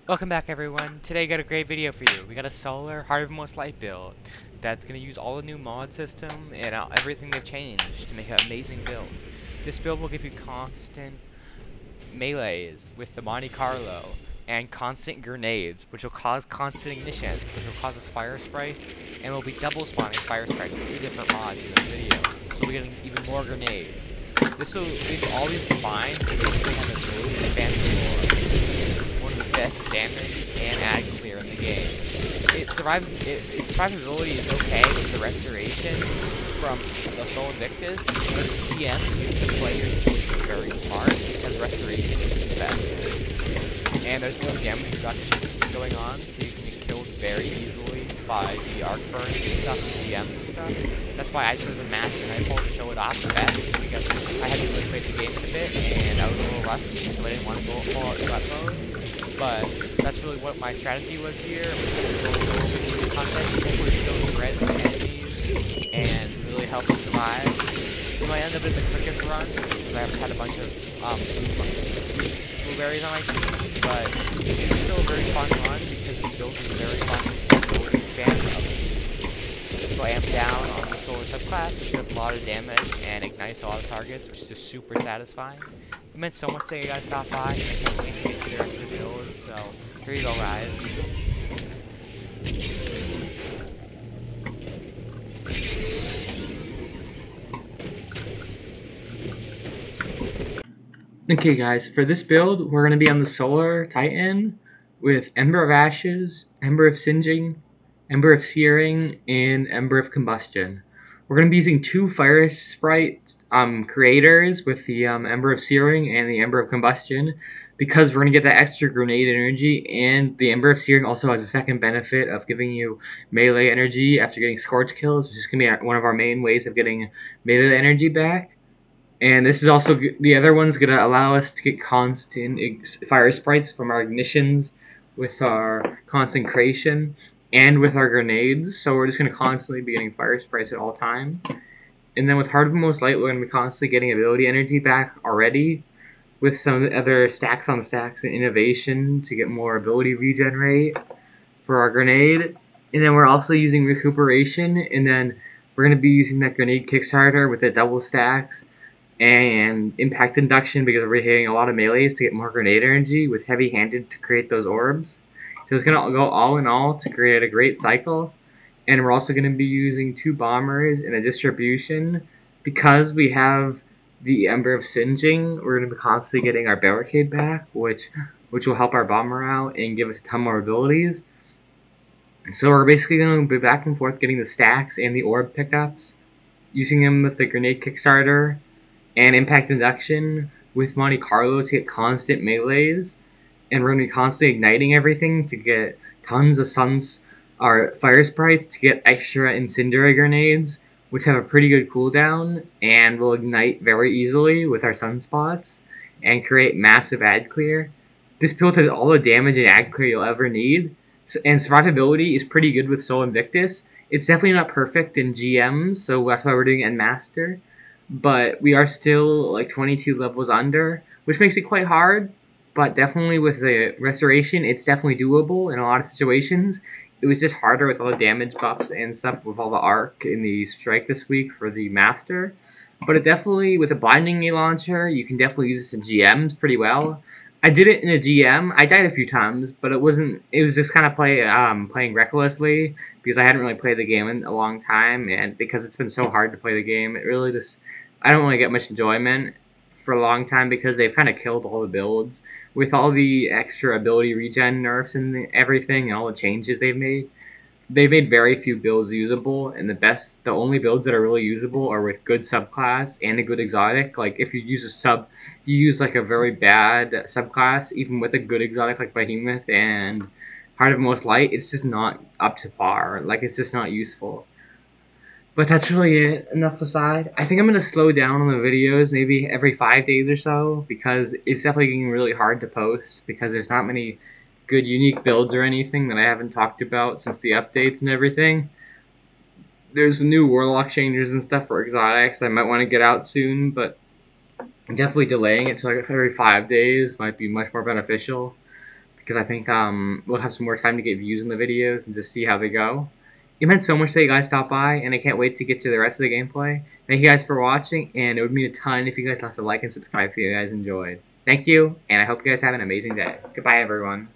Welcome back everyone. Today I got a great video for you. We got a solar Harvest Light build that's going to use all the new mod system and everything they've changed to make an amazing build. This build will give you constant melees with the Monte Carlo and constant grenades, which will cause constant ignitions, which will cause us fire sprites, and we'll be double spawning fire sprites with 2 different mods in this video. So we'll be getting even more grenades. This will use all these combined to basically have the ability to expand the lore. This is one of the best damage and ad clear in the game. Its survivability is okay with the restoration from the Soul Invictus, but GMs the player's choice is very smart because restoration is the best. And there's no damage reduction going on, so you can get killed very easily by the arc burns and stuff, and GMs and stuff. That's why I chose a Master Nightfall to show it off the best, because I had to really play the game a bit, and I was a little rusty, so I didn't want to go full sweat mode. But that's really what my strategy was here. Content were still spread the enemies and really help us survive. It might end up in the quickest run because I've had a bunch of blueberries on my team, but it's still a very fun run because this build is very fun ability span of slam down on the solar subclass, which does a lot of damage and ignites a lot of targets, which is just super satisfying. It meant so much that you guys stopped by, and I can't wait to get to the rest of the build, so here you go, guys. Okay guys, for this build, we're going to be on the Solar Titan with Ember of Ashes, Ember of Singeing, Ember of Searing, and Ember of Combustion. We're going to be using 2 Fire Sprite creators with the Ember of Searing and the Ember of Combustion because we're going to get that extra grenade energy, and the Ember of Searing also has a second benefit of giving you melee energy after getting Scorch kills, which is going to be one of our main ways of getting melee energy back. And this is also, the other one's going to allow us to get constant fire sprites from our ignitions with our Consecration and with our grenades. So we're just going to constantly be getting fire sprites at all time. And then with Harvest Light, we're going to be constantly getting ability energy back already with some other stacks on stacks and innovation to get more ability regenerate for our grenade. And then we're also using recuperation, and then we're going to be using that grenade Kickstarter with the double stacks and impact induction because we're hitting a lot of melees to get more grenade energy with heavy-handed to create those orbs. So it's going to go all in all to create a great cycle. And we're also going to be using 2 bombers and a distribution because we have the Ember of Singeing. We're going to be constantly getting our barricade back, which will help our bomber out and give us a ton more abilities. So we're basically going to be back and forth getting the stacks and the orb pickups, using them with the grenade Kickstarter and impact induction with Monte Carlo to get constant melees, and we're going to be constantly igniting everything to get tons of our fire sprites to get extra incendiary grenades, which have a pretty good cooldown and will ignite very easily with our sunspots and create massive ad clear. This build has all the damage and ad clear you'll ever need, and survivability is pretty good with Soul Invictus. It's definitely not perfect in GMs, so that's why we're doing End Master. But we are still like 22 levels under, which makes it quite hard, but definitely with the restoration, it's definitely doable in a lot of situations. It was just harder with all the damage buffs and stuff with all the arc in the strike this week for the Master. But it definitely, with a Blinding launcher, you can definitely use this in GMs pretty well. I did it in a GM. I died a few times, but it was just kind of playing recklessly because I hadn't really played the game in a long time, and because it's been so hard to play the game, it really just, I don't really get much enjoyment for a long time because they've kind of killed all the builds with all the extra ability regen nerfs and everything and all the changes they've made. They've made very few builds usable, and the only builds that are really usable are with good subclass and a good exotic. Like if you use like a very bad subclass, even with a good exotic like Behemoth and Heart of Most Light, it's just not up to par. Like it's just not useful. But that's really it. Enough aside. I think I'm going to slow down on the videos maybe every 5 days or so because it's definitely getting really hard to post because there's not many good unique builds or anything that I haven't talked about since the updates and everything. There's new Warlock changes and stuff for exotics I might want to get out soon, but definitely delaying it to like every 5 days might be much more beneficial because I think we'll have some more time to get views on the videos and just see how they go. It meant so much that you guys stopped by, and I can't wait to get to the rest of the gameplay. Thank you guys for watching, and it would mean a ton if you guys left a like and subscribe if you guys enjoyed. Thank you, and I hope you guys have an amazing day. Goodbye, everyone.